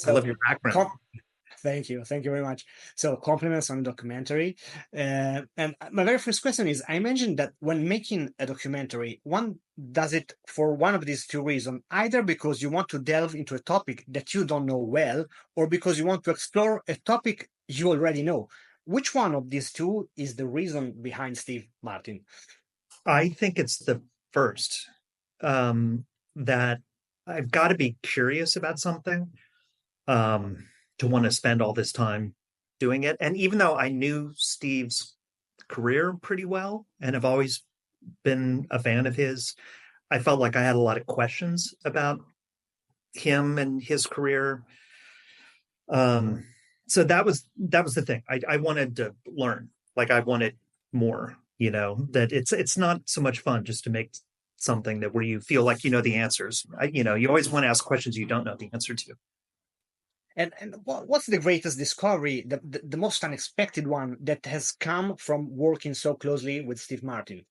I love So, your background. com- thank you. Thank you very much. So, compliments on the documentary. And my very first question is I mentioned that when making a documentary, one does it for one of these two reasons either because you want to delve into a topic that you don't know well, or because you want to explore a topic you already know. Which one of these two is the reason behind Steve Martin? I think it's the first, that I've got to be curious about something, to want to spend all this time doing it. And even though I knew Steve's career pretty well and have always been a fan of his, I felt like I had a lot of questions about him and his career. Um, so that was the thing. I wanted to learn. Like I wanted more, that it's not so much fun just to make something that where you feel like you know the answers. You always want to ask questions you don't know the answer to. And what's the greatest discovery, the most unexpected one that has come from working so closely with Steve Martin?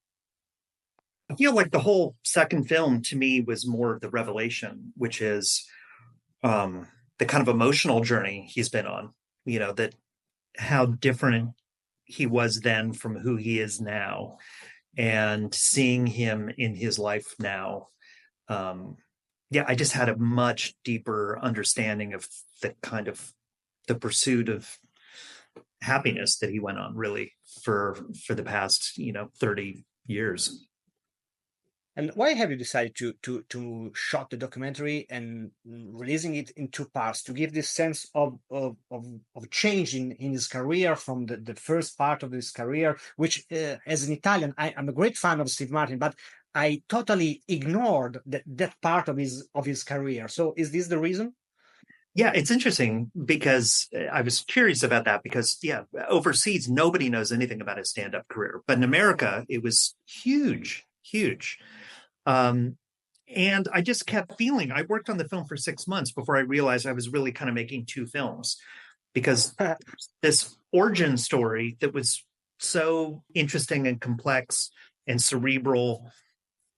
I feel like the whole second film to me was more of the revelation, which is the kind of emotional journey he's been on. That how different he was then from who he is now, and seeing him in his life now. Yeah, I just had a much deeper understanding of the kind of the pursuit of happiness that he went on really for the past 30 years. And why have you decided to shot the documentary and releasing it in two parts to give this sense of change in his career from the first part of his career, which as an Italian, I'm a great fan of Steve Martin, but I totally ignored that part of his career. So is this the reason? Yeah, it's interesting because I was curious about that because, yeah, overseas, nobody knows anything about his stand-up career. But in America, it was huge, huge. Um, and I just kept feeling, I worked on the film for 6 months before I realized I was really kind of making two films because this origin story that was so interesting and complex and cerebral,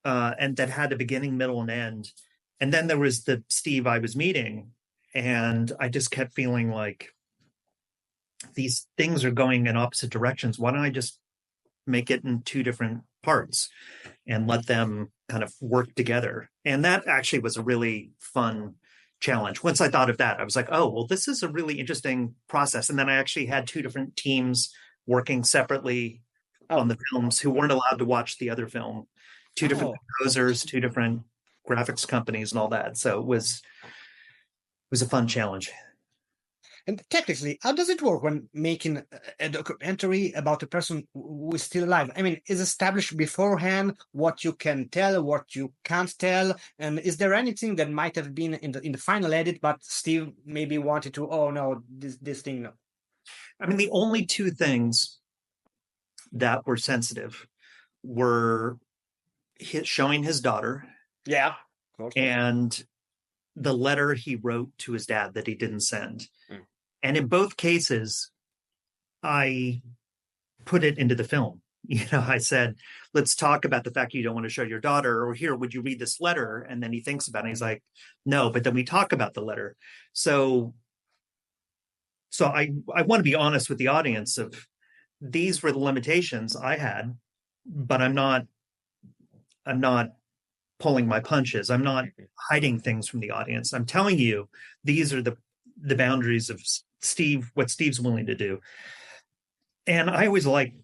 and that had a beginning, middle, and end. And then there was the Steve I was meeting, and I just kept feeling like these things are going in opposite directions. Why don't I just make it in two different parts and let them kind of work together? And that actually was a really fun challenge. Once I thought of that, I was like, oh, well, this is a really interesting process. And then I actually had two different teams working separately on the films who weren't allowed to watch the other film, two different composers, two different graphics companies and all that. So it was a fun challenge. And technically, how does it work when making a documentary about a person who is still alive? I mean, is established beforehand what you can tell, what you can't tell, and is there anything that might have been in the final edit, but Steve maybe wanted to? Oh no, this thing no. I mean, the only two things that were sensitive were showing his daughter, Yeah, and the letter he wrote to his dad that he didn't send. Mm. And in both cases, I put it into the film. I said, let's talk about the fact you don't want to show your daughter, or here, would you read this letter? And then he thinks about it. He's like, no, but then we talk about the letter. So I want to be honest with the audience of these were the limitations I had, but I'm not pulling my punches. I'm not hiding things from the audience. I'm telling you, these are the boundaries of Steve, what Steve's willing to do. And I always like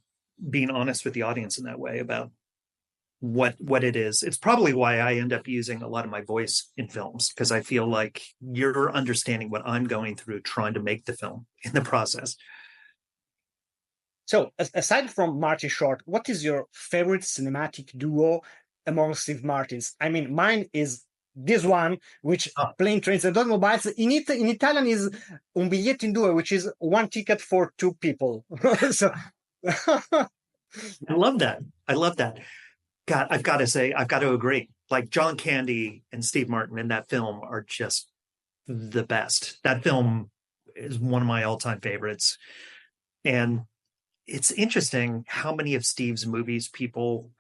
being honest with the audience in that way about what it is. It's probably why I end up using a lot of my voice in films, because I feel like you're understanding what I'm going through trying to make the film in the process. So, aside from Martin Short, what is your favorite cinematic duo among Steve Martins? I mean, mine is this one, which Plane, Trains, and Automobiles. In Italian is un biglietto in due, which is one ticket for two people. So, I love that. I love that. God, I've got to say, I've got to agree. Like John Candy and Steve Martin in that film are just the best. That film is one of my all-time favorites. And it's interesting how many of Steve's movies people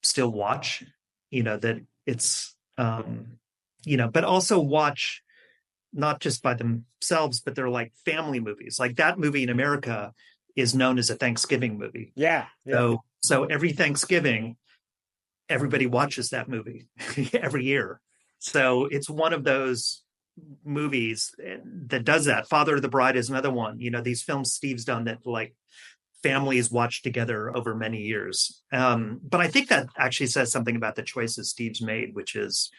still watch, that it's, but also watch not just by themselves, but they're like family movies. Like that movie in America is known as a Thanksgiving movie. Yeah. So every Thanksgiving, everybody watches that movie every year. So it's one of those movies that does that. Father of the Bride is another one. These films Steve's done that like families watch together over many years. But I think that actually says something about the choices Steve's made, which is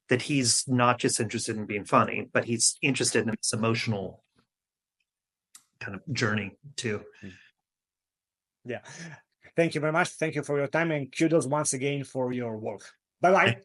that he's not just interested in being funny, but he's interested in this emotional kind of journey too. Yeah. Thank you very much. Thank you for your time, and kudos once again for your work. Bye-bye.